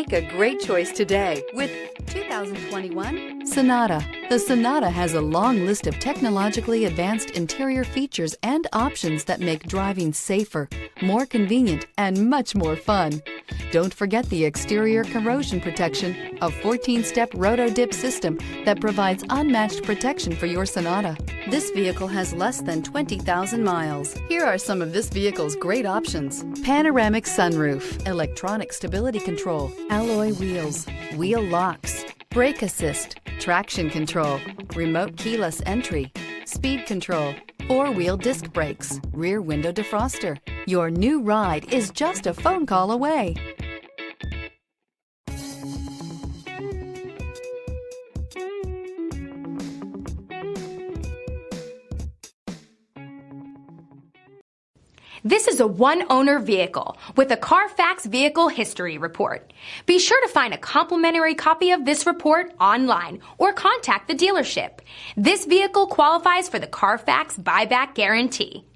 Make a great choice today with 2021 Sonata. The Sonata has a long list of technologically advanced interior features and options that make driving safer, more convenient, and much more fun. Don't forget the exterior corrosion protection, a 14-step roto-dip system that provides unmatched protection for your Sonata. This vehicle has less than 20,000 miles. Here are some of this vehicle's great options: panoramic sunroof, electronic stability control, alloy wheels, wheel locks, brake assist, traction control, remote keyless entry, speed control, four-wheel disc brakes, rear window defroster. Your new ride is just a phone call away. This is a one-owner vehicle with a Carfax Vehicle History Report. Be sure to find a complimentary copy of this report online or contact the dealership. This vehicle qualifies for the Carfax Buyback Guarantee.